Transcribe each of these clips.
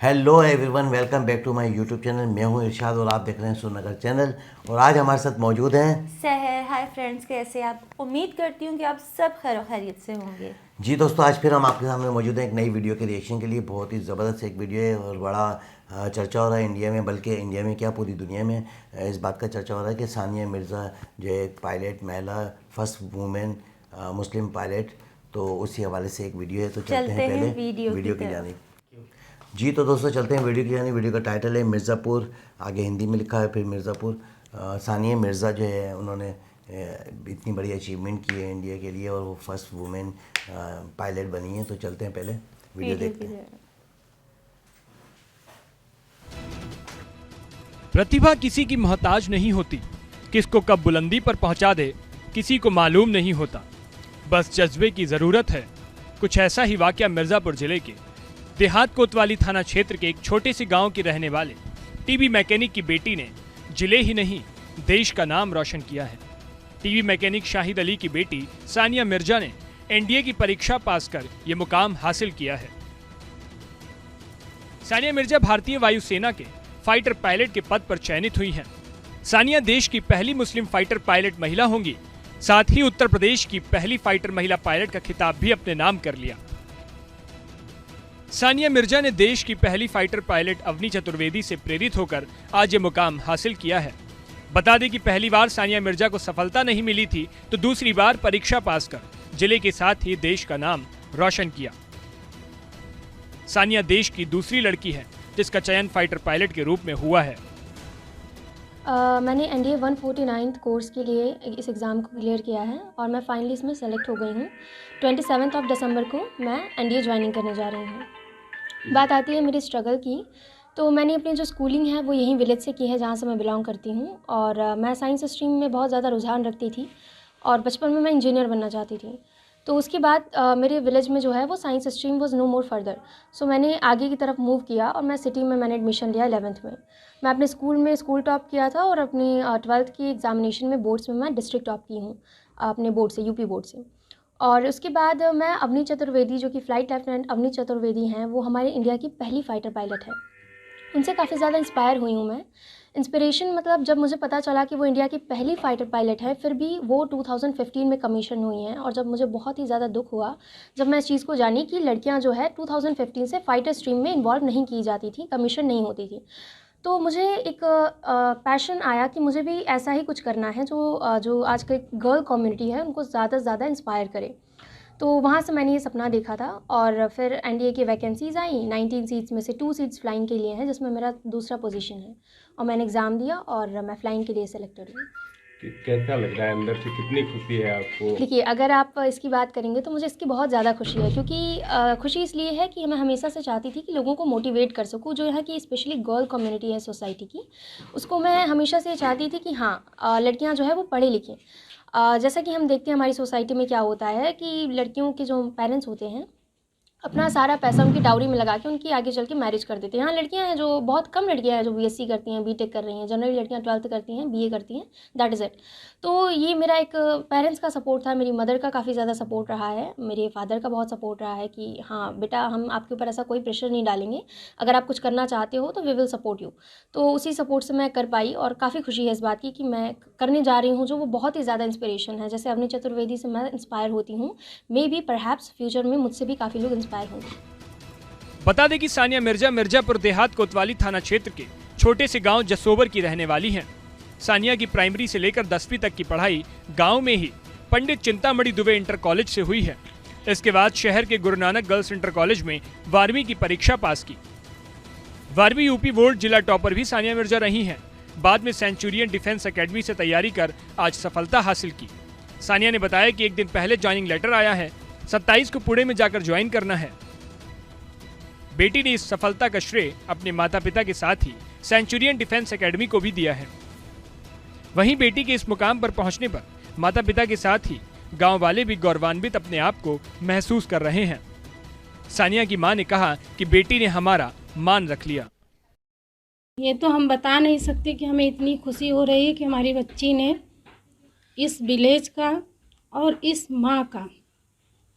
Hello everyone, welcome back to my YouTube channel. मैं हूं इरशाद और आप देख रहे हैं सुरनगर चैनल। और आज हमारे साथ मौजूद हैं सहर। हाय फ्रेंड्स, कैसे आप? उम्मीद करती हूँ कि आप सब खैर खैरियत से होंगे। जी दोस्तों, आज फिर हम आपके सामने मौजूद हैं एक नई वीडियो के रिएक्शन के लिए। बहुत ही ज़बरदस्त एक वीडियो है और बड़ा चर्चा हो रहा है इंडिया में, बल्कि इंडिया में क्या पूरी दुनिया में इस बात का चर्चा हो रहा है कि सानिया मिर्ज़ा जो है एक पायलट, महिला फर्स्ट वुमेन मुस्लिम पायलट, तो उसी हवाले से एक वीडियो है। तो चलते हैं पहले वीडियो की जानिब। जी तो दोस्तों चलते हैं वीडियो की जानी। वीडियो का टाइटल है मिर्ज़ापुर, आगे हिंदी में लिखा है फिर मिर्ज़ापुर। सानिया मिर्ज़ा जो है उन्होंने इतनी बड़ी अचीवमेंट की है इंडिया के लिए और वो फर्स्ट वुमेन पायलट बनी है। तो चलते हैं पहले वीडियो देखते हैं। प्रतिभा किसी की मोहताज नहीं होती, किसको कब बुलंदी पर पहुंचा दे किसी को मालूम नहीं होता, बस जज्बे की जरूरत है। कुछ ऐसा ही वाकया मिर्जापुर जिले के देहात कोतवाली थाना क्षेत्र के एक छोटे से गांव के रहने वाले टीवी मैकेनिक की बेटी ने जिले ही नहीं देश का नाम रोशन किया है। टीवी मैकेनिक शाहिद अली की बेटी सानिया मिर्जा ने एनडीए की परीक्षा पास कर ये मुकाम हासिल किया है। सानिया मिर्जा भारतीय वायुसेना के फाइटर पायलट के पद पर चयनित हुई हैं। सानिया देश की पहली मुस्लिम फाइटर पायलट महिला होंगी, साथ ही उत्तर प्रदेश की पहली फाइटर महिला पायलट का खिताब भी अपने नाम कर लिया। सानिया मिर्जा ने देश की पहली फाइटर पायलट अवनी चतुर्वेदी से प्रेरित होकर आज ये मुकाम हासिल किया है। बता दें कि पहली बार सानिया मिर्जा को सफलता नहीं मिली थी, तो दूसरी बार परीक्षा पास कर जिले के साथ ही देश का नाम रोशन किया। सानिया देश की दूसरी लड़की है जिसका चयन फाइटर पायलट के रूप में हुआ है। मैंने एनडीए 149 कोर्स के लिए इस एग्ज़ाम को क्लियर किया है और मैं फाइनली इसमें सेलेक्ट हो गई हूँ। 27 दिसंबर को मैं एनडीए ज्वाइनिंग करने जा रही हूँ। बात आती है मेरी स्ट्रगल की, तो मैंने अपनी जो स्कूलिंग है वो यहीं विलेज से की है जहाँ से मैं बिलोंग करती हूँ। और मैं साइंस स्ट्रीम में बहुत ज़्यादा रुझान रखती थी और बचपन में मैं इंजीनियर बनना चाहती थी। तो उसके बाद मेरे विलेज में जो है वो science stream was no more further, so मैंने आगे की तरफ मूव किया और मैं सिटी में मैंने एडमिशन लिया 11th में। मैं अपने स्कूल में स्कूल टॉप किया था और अपनी 12th की एग्जामिनेशन में बोर्ड्स में मैं डिस्ट्रिक्ट टॉप की हूँ अपने बोर्ड से, यूपी बोर्ड से। और उसके बाद मैं अवनी चतुर्वेदी, जो कि फ़्लाइट लेफ्टिनेंट अवनी चतुर्वेदी हैं, वो हमारे इंडिया की पहली फ़ाइटर पायलट है। उनसे काफ़ी ज़्यादा इंस्पायर हुई हूँ मैं। इंस्पिरेशन मतलब जब मुझे पता चला कि वो इंडिया की पहली फ़ाइटर पायलट है, फिर भी वो 2015 में कमीशन हुई हैं, और जब मुझे बहुत ही ज़्यादा दुख हुआ जब मैं इस चीज़ को जानी कि लड़कियां जो है 2015 से फ़ाइटर स्ट्रीम में इन्वॉल्व नहीं की जाती थी, कमीशन नहीं होती थी। तो मुझे एक पैशन आया कि मुझे भी ऐसा ही कुछ करना है जो आज की गर्ल कम्युनिटी है उनको ज़्यादा से ज़्यादा इंस्पायर करे। तो वहाँ से मैंने ये सपना देखा था और फिर एनडीए की वैकेंसीज़ आई। 19 सीट्स में से 2 सीट्स फ़्लाइंग के लिए हैं, जिसमें मेरा दूसरा पोजीशन है, और मैंने एग्ज़ाम दिया और मैं फ़्लाइंग के लिए सेलेक्टेड हुई। कैसा लग रहा है अंदर से, कितनी खुशी है आपको? देखिए, अगर आप इसकी बात करेंगे तो मुझे इसकी बहुत ज़्यादा खुशी है, क्योंकि खुशी इसलिए है कि मैं हमेशा से चाहती थी कि लोगों को मोटिवेट कर सकूँ, जो यहाँ की स्पेशली गर्ल कम्युनिटी है सोसाइटी की, उसको मैं हमेशा से चाहती थी कि हाँ, लड़कियाँ जो है वो पढ़े लिखें। जैसा कि हम देखते हैं हमारी सोसाइटी में क्या होता है कि लड़कियों के जो पेरेंट्स होते हैं अपना सारा पैसा उनकी डाउरी में लगा के उनकी आगे चल के मैरिज कर देते हैं। यहाँ लड़कियाँ हैं, जो बहुत कम लड़कियाँ हैं जो बीएससी करती हैं, बीटेक कर रही हैं, जनरली लड़कियाँ 12th करती हैं, बीए करती हैं, दैट इज़ इट। तो ये मेरा एक पेरेंट्स का सपोर्ट था, मेरी मदर का काफ़ी ज़्यादा सपोर्ट रहा है, मेरे फादर का बहुत सपोर्ट रहा है कि हाँ बेटा, हम आपके ऊपर ऐसा कोई प्रेशर नहीं डालेंगे, अगर आप कुछ करना चाहते हो तो वी विल सपोर्ट यू। तो उसी सपोर्ट से मैं कर पाई और काफ़ी खुशी है इस बात की कि मैं करने जा रही हूँ जो वो बहुत ही ज़्यादा इंस्पिरेशन है। जैसे अवनी चतुर्वेदी से मैं इंस्पायर होती हूँ, मे बी परहैप्स फ्यूचर में मुझसे भी काफ़ी लोग इंस्पायर होंगे। बता दें कि सानिया मिर्जा मिर्जापुर देहात कोतवाली थाना क्षेत्र के छोटे से गांव जसोबर की रहने वाली हैं। सानिया की प्राइमरी से लेकर 10वीं तक की पढ़ाई गांव में ही पंडित चिंतामणि दुबे इंटर कॉलेज से हुई है। इसके बाद शहर के Guru Nanak girls inter college में 12वीं की परीक्षा पास की। 12वीं यूपी बोर्ड जिला टॉपर भी सानिया मिर्जा रही हैं। बाद में सेंचुरियन डिफेंस एकेडमी से तैयारी कर आज सफलता हासिल की। सानिया ने बताया कि एक दिन पहले ज्वाइनिंग लेटर आया है, 27 को पुणे में जाकर ज्वाइन करना है। बेटी ने इस सफलता का श्रेय अपने माता पिता के साथ ही सेंचुरियन डिफेंस एकेडमी को भी दिया है। वहीं बेटी के इस मुकाम पर पहुंचने पर माता पिता के साथ ही गांव वाले भी गौरवान्वित अपने आप को महसूस कर रहे हैं। सानिया की मां ने कहा कि बेटी ने हमारा मान रख लिया। ये तो हम बता नहीं सकते कि हमें इतनी खुशी हो रही है कि हमारी बच्ची ने इस विलेज का और इस माँ का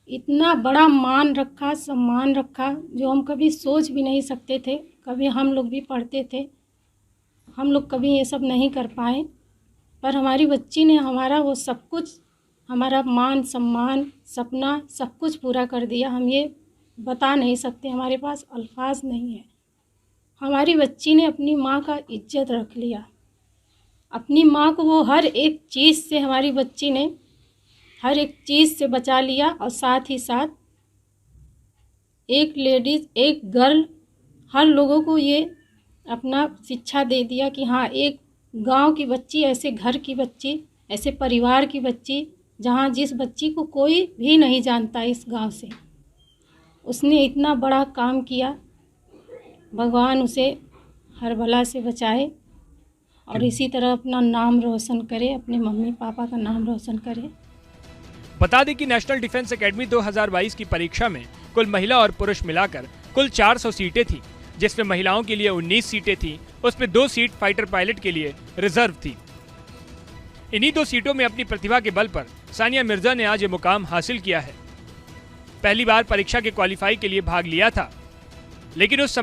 इतना बड़ा मान रखा, सम्मान रखा, जो हम कभी सोच भी नहीं सकते थे। कभी हम लोग भी पढ़ते थे, हम लोग कभी ये सब नहीं कर पाए, पर हमारी बच्ची ने हमारा वो सब कुछ, हमारा मान सम्मान सपना सब कुछ पूरा कर दिया। हम ये बता नहीं सकते, हमारे पास अल्फाज नहीं है। हमारी बच्ची ने अपनी माँ का इज्जत रख लिया, अपनी माँ को वो हर एक चीज़ से, हमारी बच्ची ने हर एक चीज़ से बचा लिया। और साथ ही साथ एक लेडीज़, एक गर्ल, हर लोगों को ये अपना शिक्षा दे दिया कि हाँ, एक गांव की बच्ची, ऐसे घर की बच्ची, ऐसे परिवार की बच्ची, जहाँ जिस बच्ची को कोई भी नहीं जानता इस गांव से, उसने इतना बड़ा काम किया। भगवान उसे हर बला से बचाए और इसी तरह अपना नाम रोशन करे, अपने मम्मी पापा का नाम रोशन करे। बता दें कि नेशनल डिफेंस एकेडमी 2022 की परीक्षा में कुल महिला और पुरुष मिलाकर कुल 400 सीटें थी, जिसमें महिलाओं के लिए 19 सीटें थीं, उसमें 2 सीट फाइटर पायलट के लिए रिजर्व थी। इन्हीं 2 सीटों में अपनी प्रतिभा के बल पर सानिया मिर्जा ने आज ये मुकाम हासिल किया है। पहली बार परीक्षा के क्वालिफाई के लिए भाग लिया था, लेकिन उस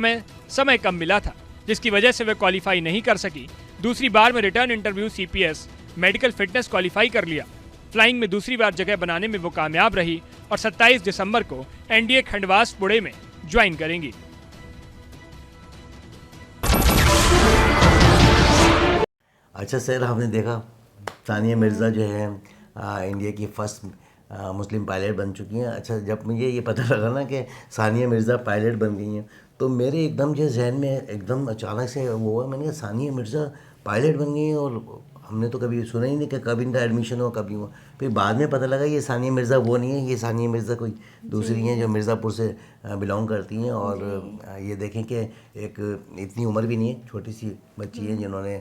समय कम मिला था, जिसकी वजह से वे क्वालिफाई नहीं कर सकी। दूसरी बार में return interview CPS medical fitness qualify कर लिया। फ्लाइंग में दूसरी बार जगह बनाने में वो कामयाब रही और 27 दिसंबर को NDA खंडवास पुणे में ज्वाइन करेंगी। अच्छा सर, आपने देखा सानिया मिर्ज़ा जो है इंडिया की फर्स्ट मुस्लिम पायलट बन चुकी हैं। अच्छा, जब मुझे ये पता लगा ना कि सानिया मिर्ज़ा पायलट बन गई हैं, तो मेरे एकदम जो जहन में एकदम अचानक से वो हुआ, मैंने कहा सानिया मिर्ज़ा पायलट बन गई हैं और हमने तो कभी सुना ही नहीं कि कब इनका एडमिशन हुआ, कब नहीं हुआ। फिर बाद में पता लगा ये सानिया मिर्ज़ा वो नहीं है, ये सानिया मिर्ज़ा कोई दूसरी हैं जो मिर्ज़ापुर से बिलोंग करती हैं। और ये देखें कि एक इतनी उम्र भी नहीं है, छोटी सी बच्ची है जिन्होंने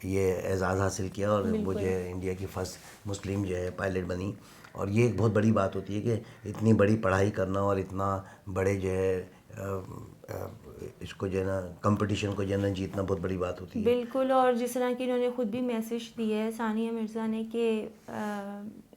ये एजाज़ हासिल किया और वो जो है इंडिया की फ़र्स्ट मुस्लिम जो है पायलट बनी। और ये एक बहुत बड़ी बात होती है कि इतनी बड़ी पढ़ाई करना और इतना बड़े जो है इसको जो है ना कंपटीशन को जो है ना जीतना बहुत बड़ी बात होती है। बिल्कुल। और जिस तरह की इन्होंने खुद भी मैसेज दिया है सानिया मिर्ज़ा ने कि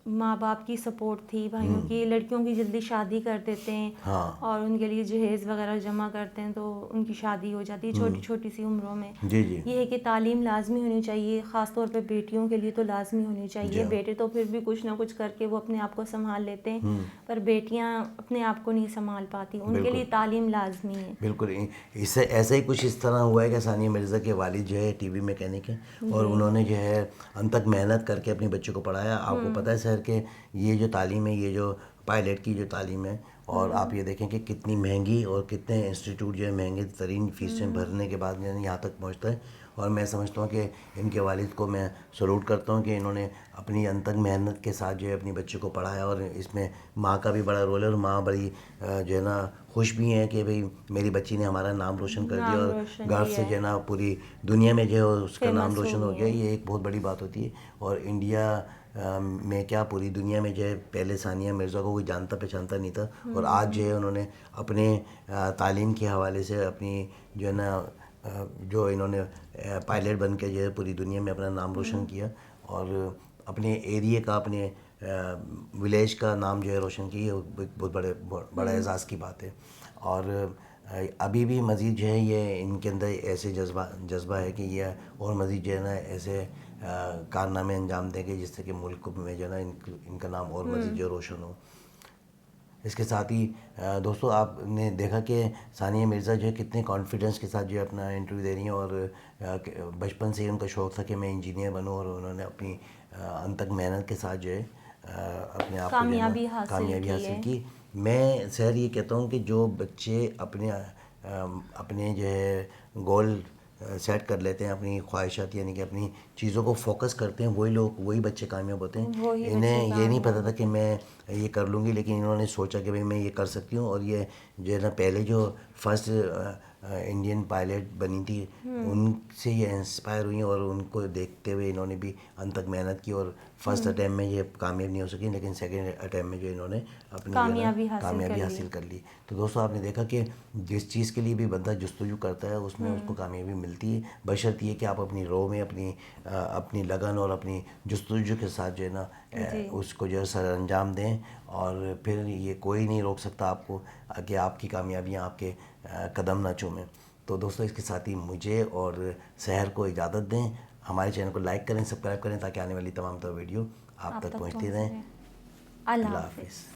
माँ बाप की सपोर्ट थी, भाइयों की, लड़कियों की जल्दी शादी कर देते हैं। हाँ। और उनके लिए जहेज़ वगैरह जमा करते हैं तो उनकी शादी हो जाती है छोटी छोटी सी उम्रों में। जी जी। ये है कि तालीम लाजमी होनी चाहिए, ख़ास तौर पे बेटियों के लिए तो लाजमी होनी चाहिए। बेटे तो फिर भी कुछ ना कुछ करके वो अपने आप को संभाल लेते हैं, पर बेटियां अपने आप को नहीं संभाल पाती, उनके लिए तालीम लाजमी है। बिल्कुल। इससे ऐसे ही कुछ इस तरह हुआ है कि सानिया मिर्ज़ा के वालिद जो है टीवी मैकेनिक हैं और उन्होंने जो है अंत तक मेहनत करके अपने बच्चों को पढ़ाया। आपको पता है सर कि ये जो तालीम है, ये जो पायलट की जो तालीम है, और आप ये देखें कि कितनी महंगी और कितने इंस्टीट्यूट जो है महंगे तरीन फीसें भरने के बाद यहाँ तक पहुँचता है। और मैं समझता हूँ कि इनके वालिद को मैं सलूट करता हूँ कि इन्होंने अपनी अंतक मेहनत के साथ जो है अपनी बच्चे को पढ़ाया। और इसमें माँ का भी बड़ा रोल है और माँ बड़ी जो है ना खुश भी हैं कि भाई मेरी बच्ची ने हमारा नाम रोशन कर दिया और गर्व से जो है ना पूरी दुनिया में जो है उसका नाम रोशन हो गया। ये एक बहुत बड़ी बात होती है। और इंडिया में क्या पूरी दुनिया में जो है पहले सानिया मिर्ज़ा को कोई जानता पहचानता नहीं था, और आज जो है उन्होंने अपने तालीम के हवाले से अपनी जो है ना जो इन्होंने पायलट बन के जो है पूरी दुनिया में अपना नाम रोशन किया और अपने एरिया का, अपने विलेज का नाम जो है रोशन किया। ये बहुत बड़ा एजाज़ की बात है। और अभी भी मज़ीद जो है ये इनके अंदर ऐसे जज्बा है कि ये और मज़ीद जो है ना ऐसे कारनामे अंजाम देंगे जिससे कि मुल्क में जो है ना इनका नाम और मज़ीद जो रोशन हो। इसके साथ ही दोस्तों, आपने देखा कि सानिया मिर्ज़ा जो है कितने कॉन्फिडेंस के साथ जो है अपना इंटरव्यू दे रही हैं और बचपन से ही उनका शौक़ था कि मैं इंजीनियर बनूं, और उन्होंने अपनी अंतक मेहनत के साथ जो है अपने आप को कामयाबी हासिल की। मैं सर ये कहता हूँ कि जो बच्चे अपने जो है गोल सेट कर लेते हैं, अपनी ख्वाहिशात यानी कि अपनी चीज़ों को फोकस करते हैं, वही बच्चे कामयाब होते हैं। इन्हें ये नहीं पता था कि मैं ये कर लूँगी, लेकिन इन्होंने सोचा कि भाई मैं ये कर सकती हूँ। और ये जो है ना पहले जो फर्स्ट इंडियन पायलट बनी थी उनसे ये इंस्पायर हुई और उनको देखते हुए इन्होंने भी अंत तक मेहनत की और फर्स्ट अटैम्प्ट में ये कामयाब नहीं हो सकी, लेकिन सेकंड अटैम्प्ट में जो इन्होंने अपनी कामयाबी हासिल कर ली। तो दोस्तों आपने देखा कि जिस चीज़ के लिए भी बंदा जस्तजू करता है उसमें उसको कामयाबी मिलती है, बशर्ते ये कि आप अपनी रो में अपनी लगन और अपनी जस्तजू के साथ जो है ना उसको जो है सर अंजाम दें, और फिर ये कोई नहीं रोक सकता आपको कि आपकी कामयाबियाँ आपके कदम ना चूमें। तो दोस्तों इसके साथ ही मुझे और सहर को इजाज़त दें। हमारे चैनल को लाइक करें, सब्सक्राइब करें ताकि आने वाली तमाम वीडियो आप तक पहुंचती रहें। अल्लाह अल्लाह हाफ़िज़। हाफिज़।